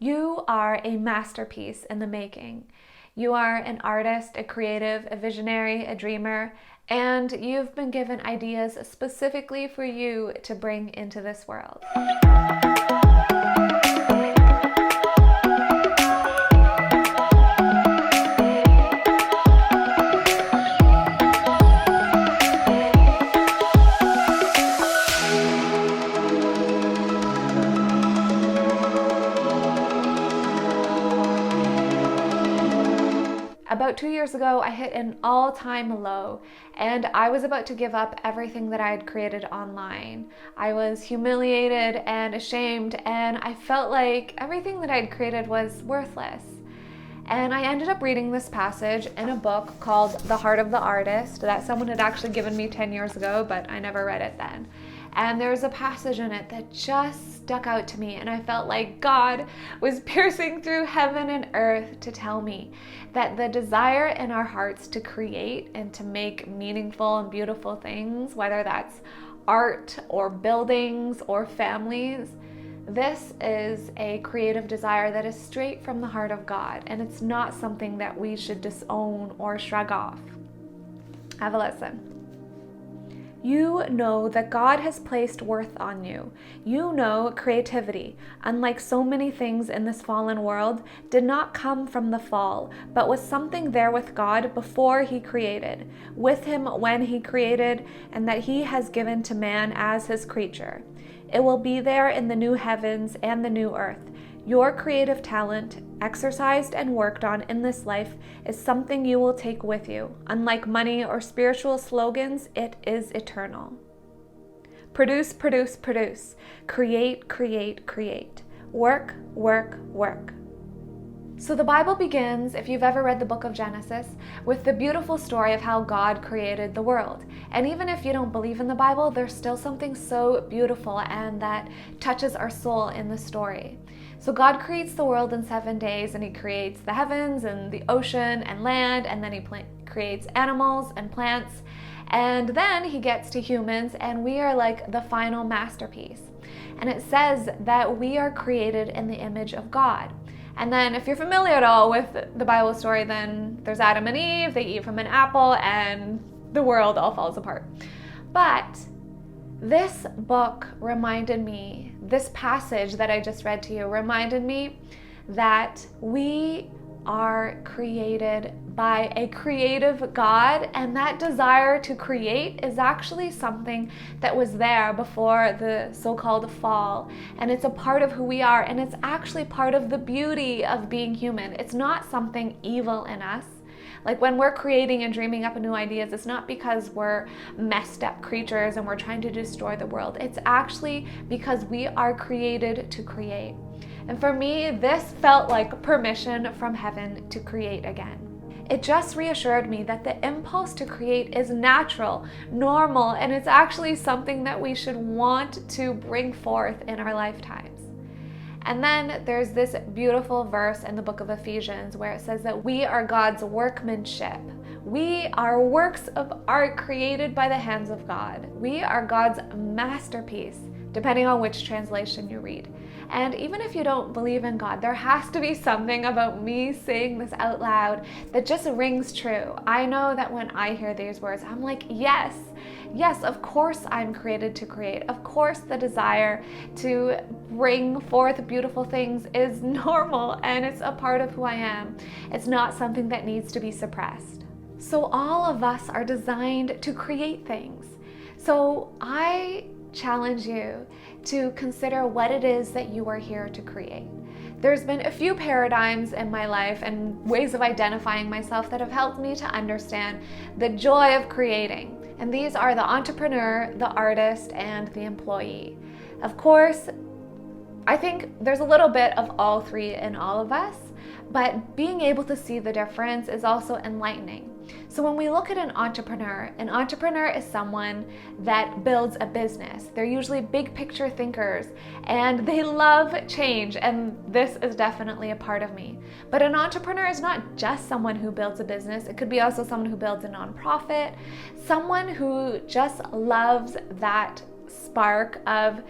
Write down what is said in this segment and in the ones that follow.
You are a masterpiece in the making. You are an artist, a creative, a visionary, a dreamer, and you've been given ideas specifically for you to bring into this world. About 2 years ago, I hit an all-time low, and I was about to give up everything that I had created online. I was humiliated and ashamed, and I felt like everything that I had created was worthless. And I ended up reading this passage in a book called The Heart of the Artist that someone had actually given me 10 years ago, but I never read it then. And there was a passage in it that just stuck out to me, and I felt like God was piercing through heaven and earth to tell me that the desire in our hearts to create and to make meaningful and beautiful things, whether that's art or buildings or families, this is a creative desire that is straight from the heart of God, and it's not something that we should disown or shrug off. Have a listen. You know that God has placed worth on you. You know creativity, unlike so many things in this fallen world, did not come from the fall, but was something there with God before He created, with Him when He created, and that He has given to man as His creature. It will be there in the new heavens and the new earth. Your creative talent, exercised and worked on in this life, is something you will take with you. Unlike money or spiritual slogans, it is eternal. Produce, produce, produce. Create, create, create. Work, work, work. So the Bible begins, if you've ever read the book of Genesis, with the beautiful story of how God created the world. And even if you don't believe in the Bible, there's still something so beautiful and that touches our soul in the story. So God creates the world in 7 days, and He creates the heavens and the ocean and land, and then He creates animals and plants. And then He gets to humans, and we are like the final masterpiece. And it says that we are created in the image of God. And then if you're familiar at all with the Bible story, then there's Adam and Eve, they eat from an apple, and the world all falls apart. But this book reminded me, this passage that I just read to you reminded me that we are created by a creative God, and that desire to create is actually something that was there before the so-called fall, and it's a part of who we are, and it's actually part of the beauty of being human. It's not something evil in us. Like when we're creating and dreaming up new ideas, it's not because we're messed up creatures and we're trying to destroy the world. It's actually because we are created to create. And for me, this felt like permission from heaven to create again. It just reassured me that the impulse to create is natural, normal, and it's actually something that we should want to bring forth in our lifetimes. And then there's this beautiful verse in the book of Ephesians where it says that we are God's workmanship. We are works of art created by the hands of God. We are God's masterpiece, depending on which translation you read. And even if you don't believe in God, there has to be something about me saying this out loud that just rings true. I know that when I hear these words, I'm like, yes, of course I'm created to create. Of course the desire to bring forth beautiful things is normal, and it's a part of who I am. It's not something that needs to be suppressed. So all of us are designed to create things. So I challenge you to consider what it is that you are here to create. There's been a few paradigms in my life and ways of identifying myself that have helped me to understand the joy of creating. And these are the entrepreneur, the artist, and the employee. Of course, I think there's a little bit of all three in all of us, but being able to see the difference is also enlightening. So when we look at an entrepreneur is someone that builds a business. They're usually big picture thinkers, and they love change, and this is definitely a part of me. But an entrepreneur is not just someone who builds a business. It could be also someone who builds a nonprofit, someone who just loves that spark of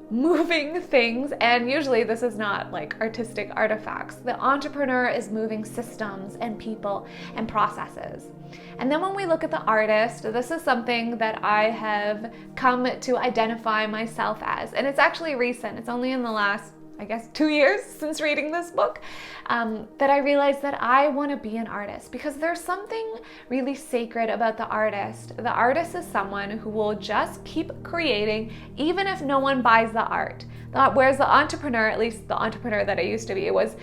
moving things, and usually this is not like artistic artifacts. The entrepreneur is moving systems and people and processes. And then when we look at the artist, this is something that I have come to identify myself as. And it's actually recent. It's only in the last, I guess, 2 years since reading this book, that I realized that I want to be an artist, because there's something really sacred about the artist. The artist is someone who will just keep creating even if no one buys the art. Whereas the entrepreneur, at least the entrepreneur that I used to be, was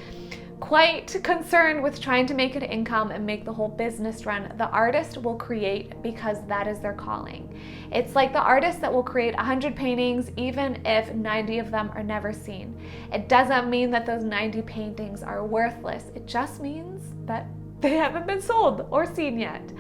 quite concerned with trying to make an income and make the whole business run. The artist will create because that is their calling. It's like the artist that will create 100 paintings even if 90 of them are never seen. It doesn't mean that those 90 paintings are worthless. It just means that they haven't been sold or seen yet.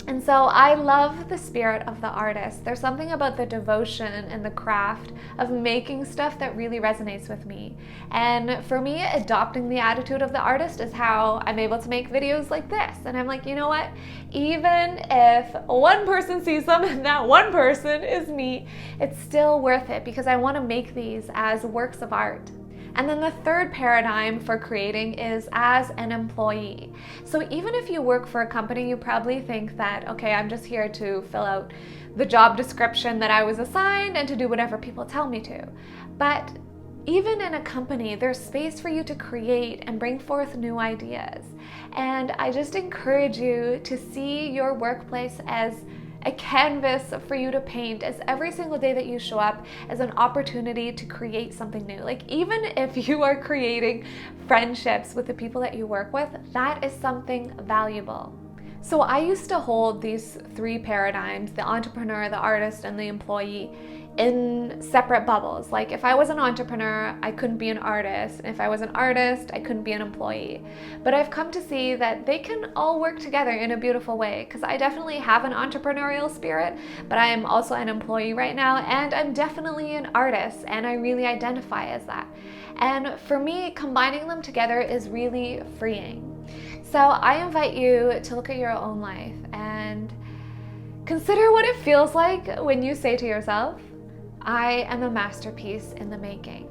And so I love the spirit of the artist. There's something about the devotion and the craft of making stuff that really resonates with me. And for me, adopting the attitude of the artist is how I'm able to make videos like this. And I'm like, you know what? Even if one person sees them and that one person is me, it's still worth it, because I want to make these as works of art. And then the third paradigm for creating is as an employee. So even if you work for a company, you probably think that, okay, I'm just here to fill out the job description that I was assigned and to do whatever people tell me to. But even in a company, there's space for you to create and bring forth new ideas. And I just encourage you to see your workplace as a canvas for you to paint, as every single day that you show up as an opportunity to create something new. Like, even if you are creating friendships with the people that you work with, that is something valuable. So I used to hold these three paradigms, the entrepreneur, the artist, and the employee, in separate bubbles. Like, if I was an entrepreneur, I couldn't be an artist. And if I was an artist, I couldn't be an employee. But I've come to see that they can all work together in a beautiful way, because I definitely have an entrepreneurial spirit, but I am also an employee right now, and I'm definitely an artist, and I really identify as that. And for me, combining them together is really freeing. So I invite you to look at your own life and consider what it feels like when you say to yourself, I am a masterpiece in the making.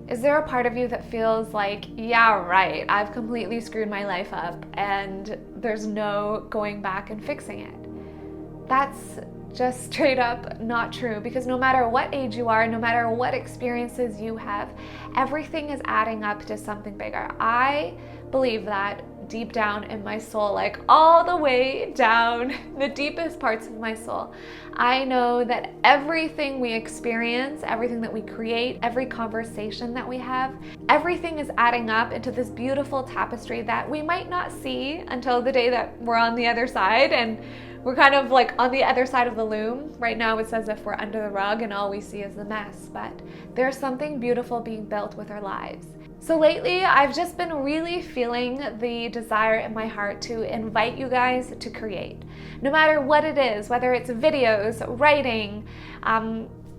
Is there a part of you that feels like, yeah, right, I've completely screwed my life up and there's no going back and fixing it? That's just straight up not true, because no matter what age you are, no matter what experiences you have, everything is adding up to something bigger. I believe that deep down in my soul, like all the way down the deepest parts of my soul. I know that everything we experience, everything that we create, every conversation that we have, everything is adding up into this beautiful tapestry that we might not see until the day that we're on the other side, and we're kind of like on the other side of the loom. Right now it's as if we're under the rug and all we see is the mess, but there's something beautiful being built with our lives. So lately, I've just been really feeling the desire in my heart to invite you guys to create. No matter what it is, whether it's videos, writing,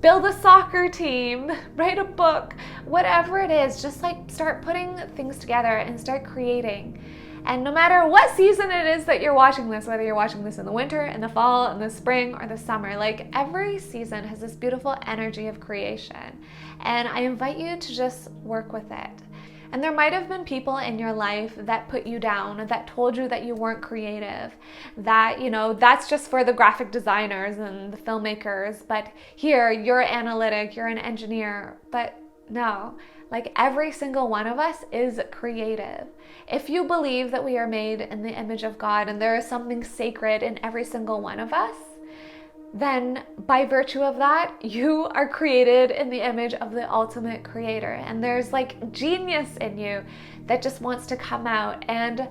build a soccer team, write a book, whatever it is, just like start putting things together and start creating. And no matter what season it is that you're watching this, whether you're watching this in the winter, in the fall, in the spring, or the summer, like every season has this beautiful energy of creation. And I invite you to just work with it. And there might have been people in your life that put you down, that told you that you weren't creative, that, you know, that's just for the graphic designers and the filmmakers, but here, you're analytic, you're an engineer. But no, like every single one of us is creative. If you believe that we are made in the image of God and there is something sacred in every single one of us, then by virtue of that, you are created in the image of the ultimate creator. And there's like genius in you that just wants to come out. And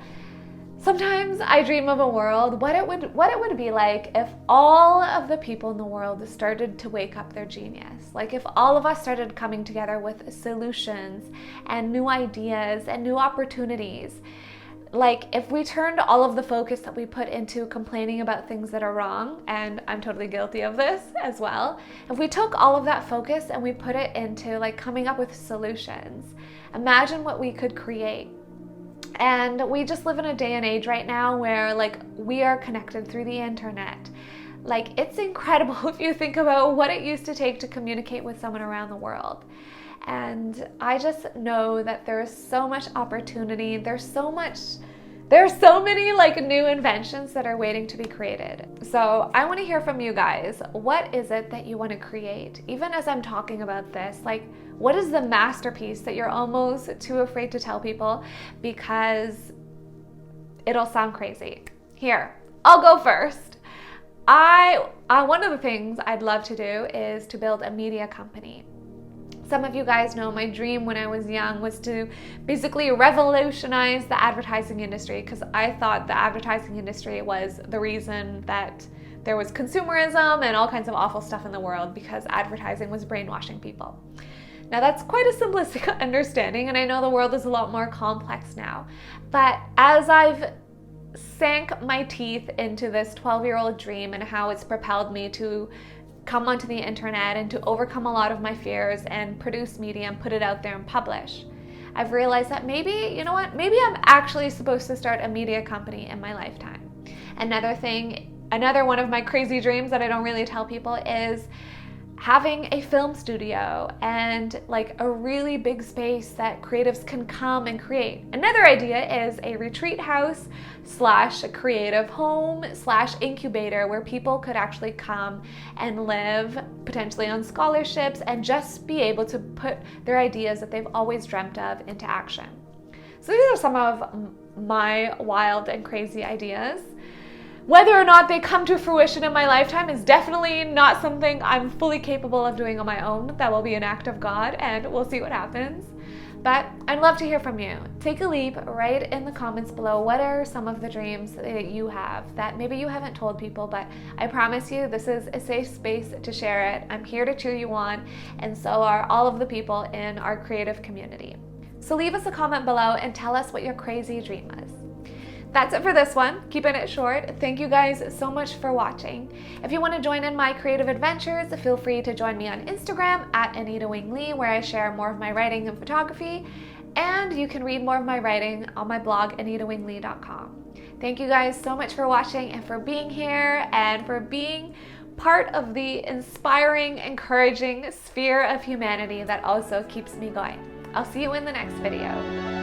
sometimes I dream of a world, what it would be like if all of the people in the world started to wake up their genius. Like if all of us started coming together with solutions and new ideas and new opportunities. Like if we turned all of the focus that we put into complaining about things that are wrong, and I'm totally guilty of this as well, if we took all of that focus and we put it into like coming up with solutions, imagine what we could create. And we just live in a day and age right now where like we are connected through the internet. Like, it's incredible if you think about what it used to take to communicate with someone around the world. And I just know that there's so much opportunity. There's so many like new inventions that are waiting to be created. So I want to hear from you guys. What is it that you want to create? Even as I'm talking about this, like, what is the masterpiece that you're almost too afraid to tell people because it'll sound crazy? Here, I'll go first. One of the things I'd love to do is to build a media company. Some of you guys know my dream when I was young was to basically revolutionize the advertising industry, because I thought the advertising industry was the reason that there was consumerism and all kinds of awful stuff in the world, because advertising was brainwashing people. Now that's quite a simplistic understanding, and I know the world is a lot more complex now. But as I've sank my teeth into this 12-year-old dream and how it's propelled me to come onto the internet and to overcome a lot of my fears and produce media and put it out there and publish, I've realized that maybe, you know what, maybe I'm actually supposed to start a media company in my lifetime. Another one of my crazy dreams that I don't really tell people is having a film studio and like a really big space that creatives can come and create. Another idea is a retreat house / creative home / incubator where people could actually come and live, potentially on scholarships, and just be able to put their ideas that they've always dreamt of into action. So these are some of my wild and crazy ideas. Whether or not they come to fruition in my lifetime is definitely not something I'm fully capable of doing on my own. That will be an act of God, and we'll see what happens. But I'd love to hear from you. Take a leap, write in the comments below what are some of the dreams that you have that maybe you haven't told people, but I promise you this is a safe space to share it. I'm here to cheer you on, and so are all of the people in our creative community. So leave us a comment below and tell us what your crazy dream is. That's it for this one, keeping it short. Thank you guys so much for watching. If you want to join in my creative adventures, feel free to join me on Instagram at Anita Wing-Lee, where I share more of my writing and photography, and you can read more of my writing on my blog, anitawinglee.com. Thank you guys so much for watching and for being here and for being part of the inspiring, encouraging sphere of humanity that also keeps me going. I'll see you in the next video.